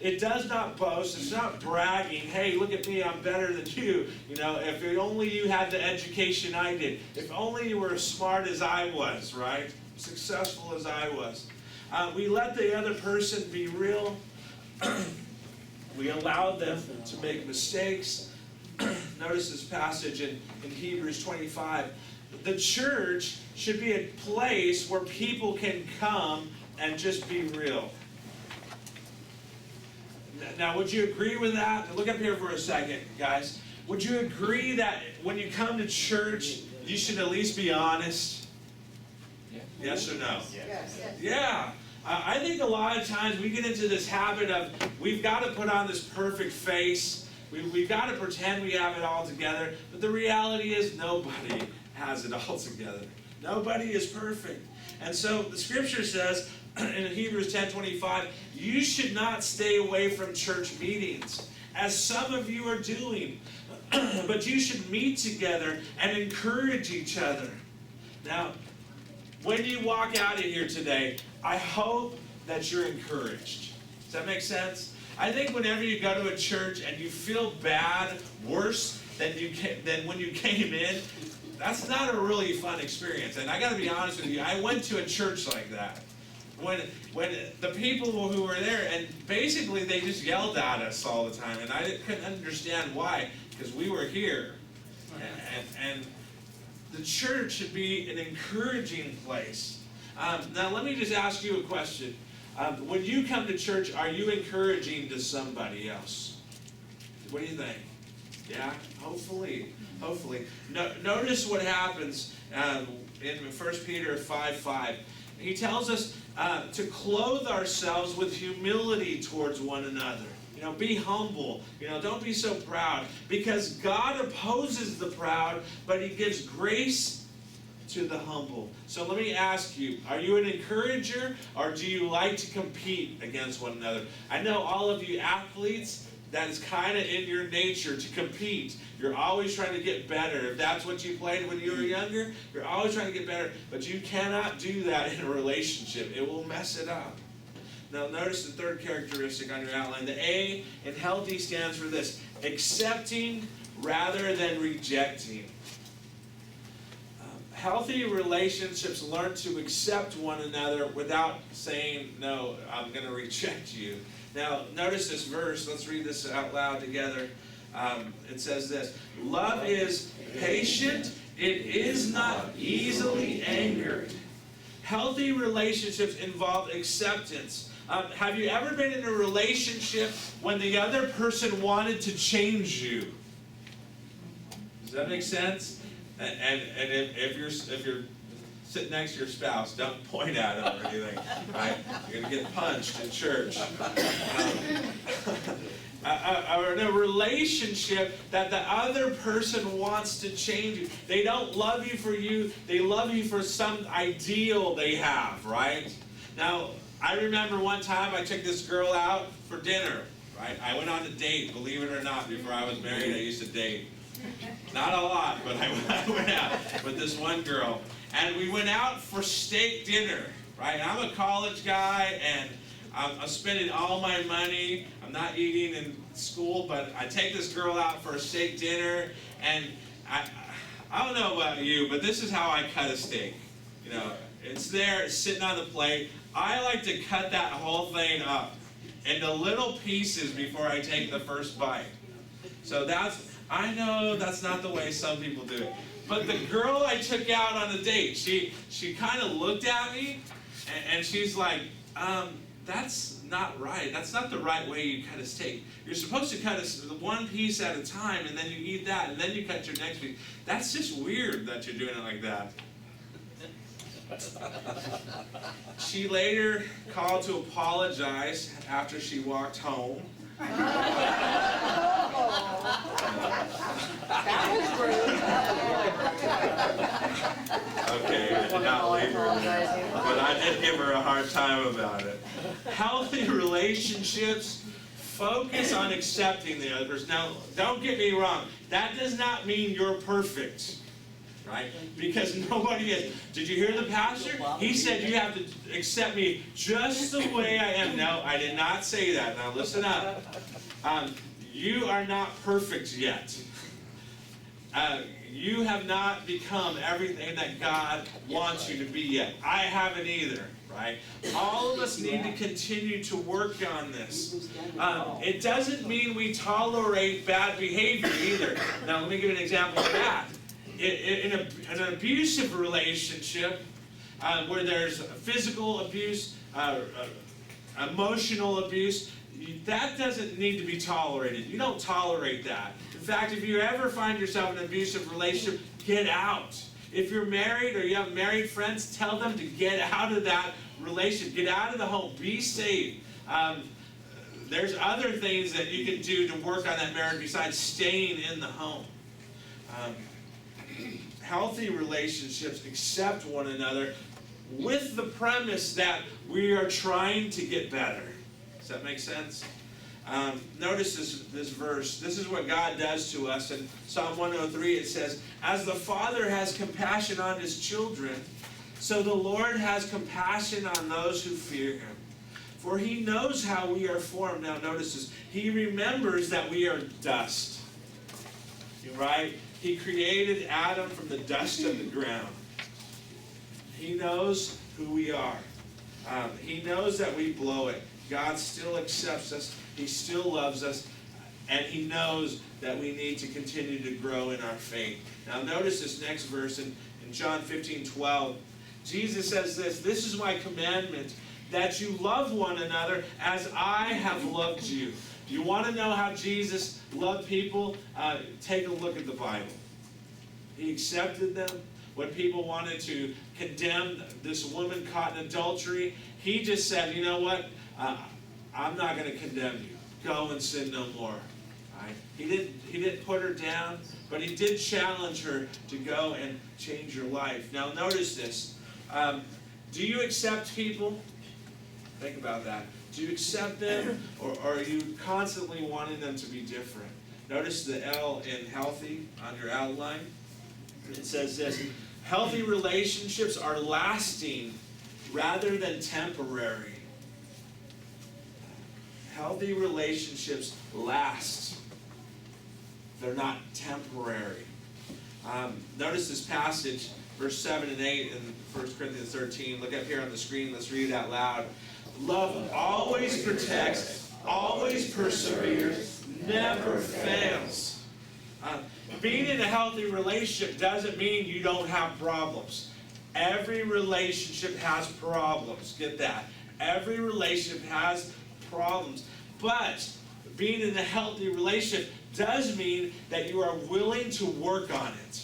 It does not boast. It's not bragging. Hey, look at me, I'm better than you. If only you had the education I did. If only you were as smart as I was, right? Successful as I was. We let the other person be real. We allow them to make mistakes. Notice this passage in Hebrews 25. The church should be a place where people can come and just be real. Now, would you agree with that? Look up here for a second, guys. Would you agree that when you come to church, you should at least be honest? Yeah. Yes or no? Yes. Yeah. I think a lot of times we get into this habit of we've got to put on this perfect face. We've got to pretend we have it all together. But the reality is nobody has it all together. Nobody is perfect. And so the scripture says in Hebrews 10:25, you should not stay away from church meetings, as some of you are doing, but you should meet together and encourage each other. Now, when you walk out of here today, I hope that you're encouraged. Does that make sense? I think whenever you go to a church and you feel bad, worse than when you came in, that's not a really fun experience. And I got to be honest with you, I went to a church like that. When the people who were there, and basically they just yelled at us all the time, and I couldn't understand why, because we were here. And the church should be an encouraging place. Now let me just ask you a question. When you come to church, are you encouraging to somebody else? What do you think? Yeah? Hopefully. Notice what happens in 1 Peter 5:5. He tells us to clothe ourselves with humility towards one another. Be humble. Don't be so proud. Because God opposes the proud, but He gives grace to the humble. So let me ask you, are you an encourager, or do you like to compete against one another? I know all of you athletes, that is kind of in your nature to compete. You're always trying to get better. If that's what you played when you were younger, you're always trying to get better. But you cannot do that in a relationship. It will mess it up. Now notice the third characteristic on your outline. The A in healthy stands for this: accepting rather than rejecting. Healthy relationships learn to accept one another without saying, no, I'm going to reject you. Now, notice this verse. Let's read this out loud together. It says this: love is patient. It is not easily angered. Healthy relationships involve acceptance. Have you ever been in a relationship when the other person wanted to change you? Does that make sense? And if you're sitting next to your spouse, don't point at him or anything, right? You're going to get punched in church. Or in a relationship that the other person wants to change you. They don't love you for you. They love you for some ideal they have, right? Now, I remember one time I took this girl out for dinner, right? I went on a date, believe it or not. Before I was married, I used to date. Not a lot, but I went out with this one girl. And we went out for steak dinner, right? I'm a college guy, and I'm spending all my money. I'm not eating in school, but I take this girl out for a steak dinner, and I don't know about you, but this is how I cut a steak. It's there, it's sitting on the plate. I like to cut that whole thing up into little pieces before I take the first bite. So I know that's not the way some people do it. But the girl I took out on a date, she kind of looked at me, and she's like, that's not right. That's not the right way you cut a steak. You're supposed to cut one piece at a time, and then you eat that, and then you cut your next piece. That's just weird that you're doing it like that. She later called to apologize after she walked home. That was rude. Okay, I did not leave her, but I did give her a hard time about it. Healthy relationships focus on accepting the others. Now, don't get me wrong. That does not mean you're perfect. right? Because nobody is. Did you hear the pastor? He said you have to accept me just the way I am. No, I did not say that. Now listen up. You are not perfect yet. You have not become everything that God wants you to be yet. I haven't either, right? All of us need to continue to work on this. It doesn't mean we tolerate bad behavior either. Now, let me give you an example of that. In an abusive relationship, where there's physical abuse, emotional abuse, that doesn't need to be tolerated. You don't tolerate that. In fact, if you ever find yourself in an abusive relationship, get out. If you're married or you have married friends, tell them to get out of that relationship. Get out of the home. Be safe. There's other things that you can do to work on that marriage besides staying in the home. Healthy relationships accept one another with the premise that we are trying to get better. Does that make sense? Notice this verse. This is what God does to us. In Psalm 103 it says, "As the Father has compassion on His children, so the Lord has compassion on those who fear Him. For He knows how we are formed." Now notice this. He remembers that we are dust. Right? He created Adam from the dust of the ground. He knows who we are. He knows that we blow it. God still accepts us. He still loves us. And He knows that we need to continue to grow in our faith. Now notice this next verse in John 15:12. Jesus says this, "This is my commandment, that you love one another as I have loved you." Do you want to know how Jesus loved people? Take a look at the Bible. He accepted them. When people wanted to condemn this woman caught in adultery, He just said, "You know what? I'm not going to condemn you. Go and sin no more." Right? He didn't put her down, but He did challenge her to go and change her life. Now notice this. Do you accept people? Think about that. Do you accept them, or are you constantly wanting them to be different? Notice the L in healthy on your outline. It says this: healthy relationships are lasting rather than temporary. Healthy relationships last. They're not temporary. Notice this passage, verse 7 and 8 in 1 Corinthians 13. Look up here on the screen. Let's read it out loud. "Love always protects, always perseveres, never fails." Being in a healthy relationship doesn't mean you don't have problems. Every relationship has problems. Get that? Every relationship has problems. But being in a healthy relationship does mean that you are willing to work on it.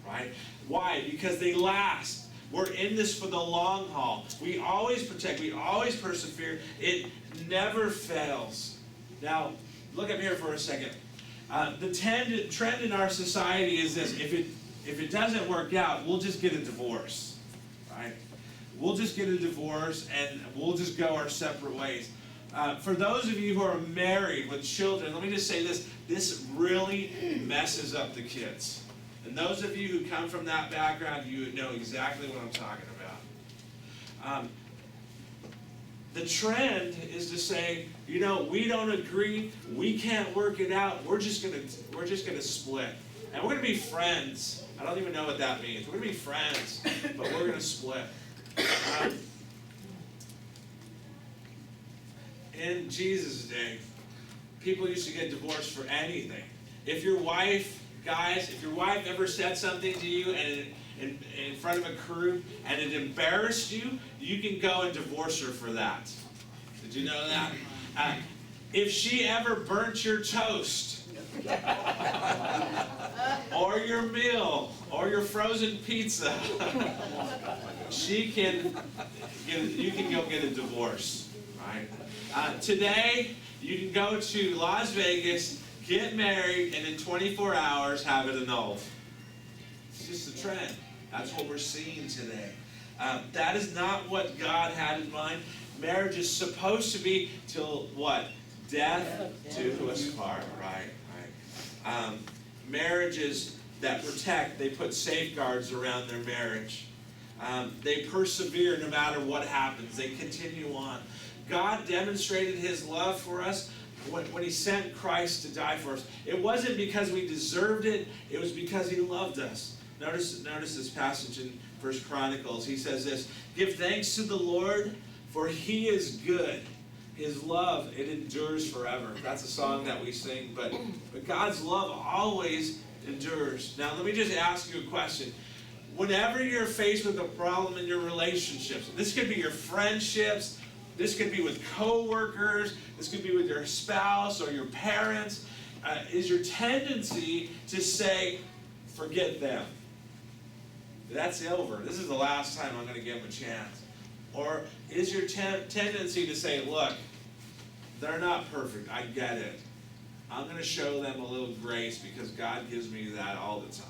Right? Why? Because they last. We're in this for the long haul. We always protect. We always persevere. It never fails. Now, look up here for a second. The trend in our society is this: if it doesn't work out, we'll just get a divorce, right? We'll just get a divorce and we'll just go our separate ways. For those of you who are married with children, let me just say this: this really messes up the kids. And those of you who come from that background, you know exactly what I'm talking about. The trend is to say, you know, we don't agree, we can't work it out, we're just gonna split. And we're gonna be friends. I don't even know what that means. We're gonna be friends, but we're gonna split. In Jesus' day, people used to get divorced for anything. If your wife, guys, if your wife ever said something to you and in front of a crew and it embarrassed you, you can go and divorce her for that. Did you know that? If she ever burnt your toast, or your meal, or your frozen pizza, you can go get a divorce, right? Today, you can go to Las Vegas, get married, and in 24 hours have it annulled. It's just a trend. That's what we're seeing today. That is not what God had in mind. Marriage is supposed to be till what? Death do us part, right? Marriage is that protect. They put safeguards around their marriage. They persevere no matter what happens. They continue on. God demonstrated His love for us when He sent Christ to die for us. It wasn't because we deserved it. It was because He loved us. Notice this passage in 1 Chronicles. He says this, "Give thanks to the Lord, for He is good. His love, it endures forever." That's a song that we sing, but God's love always endures. Now, let me just ask you a question. Whenever you're faced with a problem in your relationships, this could be your friendships, this could be with coworkers, this could be with your spouse or your parents, is your tendency to say, "Forget them. That's over. This is the last time I'm going to give them a chance"? Or is your tendency to say, "Look, they're not perfect. I get it. I'm going to show them a little grace because God gives me that all the time"?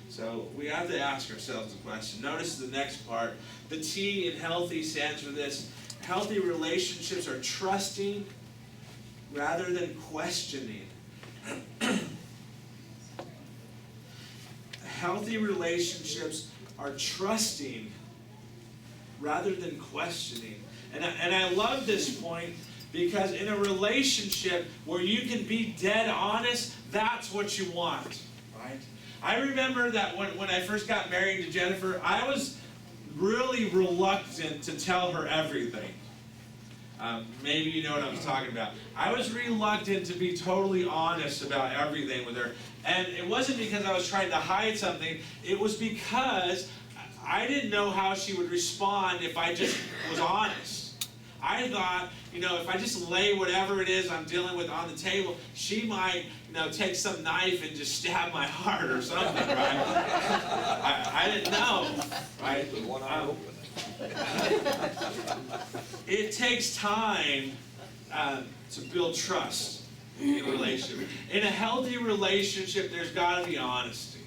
So we have to ask ourselves the question. Notice the next part. The T in healthy stands for this. Healthy relationships are trusting rather than questioning. Healthy relationships are trusting rather than questioning. And I love this point because in a relationship where you can be dead honest, that's what you want, right? I remember that when I first got married to Jennifer, I was really reluctant to tell her everything. Maybe you know what I'm talking about. I was reluctant to be totally honest about everything with her. And it wasn't because I was trying to hide something. It was because I didn't know how she would respond if I just was honest. I thought, if I just lay whatever it is I'm dealing with on the table, she might, take some knife and just stab my heart or something, right? I didn't know, right? It takes time to build trust in a relationship. In a healthy relationship, there's got to be honesty.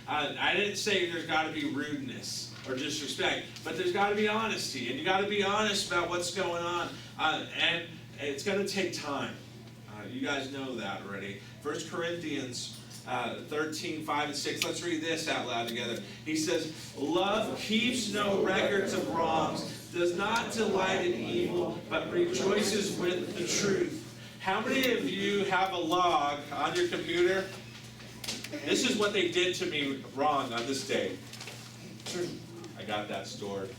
I didn't say there's got to be rudeness or disrespect, but there's got to be honesty, and you got to be honest about what's going on, and it's going to take time. You guys know that already. 1 Corinthians 13, 5 and 6. Let's read this out loud together. He says, "Love keeps no records of wrongs, does not delight in evil, but rejoices with the truth." How many of you have a log on your computer? This is what they did to me wrong on this day. I got that stored.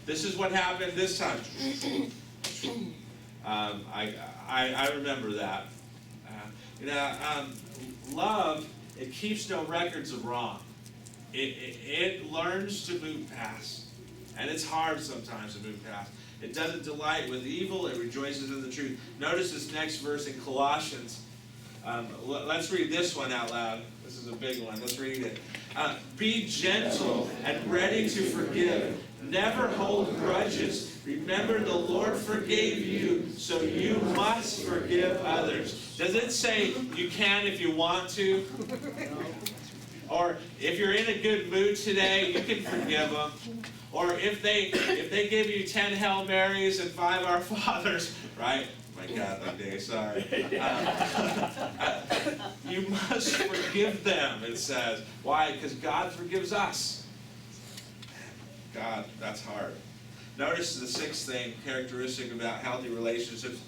This is what happened this time. I remember that. Love, it keeps no records of wrong. It learns to move past. And it's hard sometimes to move past. It doesn't delight with evil, it rejoices in the truth. Notice this next verse in Colossians. Let's read this one out loud. This is a big one. Let's read it. "Be gentle and ready to forgive. Never hold grudges. Remember, the Lord forgave you, so you must forgive others." Does it say you can if you want to? Or if you're in a good mood today, you can forgive them. Or if they give you 10 Hail Marys and 5 Our Fathers, right? My Catholic day, sorry. You must forgive them, it says. Why? Because God forgives us. God, that's hard. Notice the sixth thing, characteristic about healthy relationships.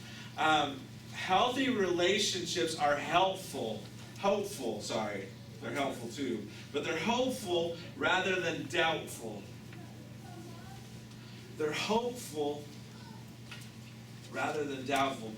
Healthy relationships are hopeful, sorry. They're helpful too. But they're hopeful rather than doubtful. They're hopeful rather than doubtful.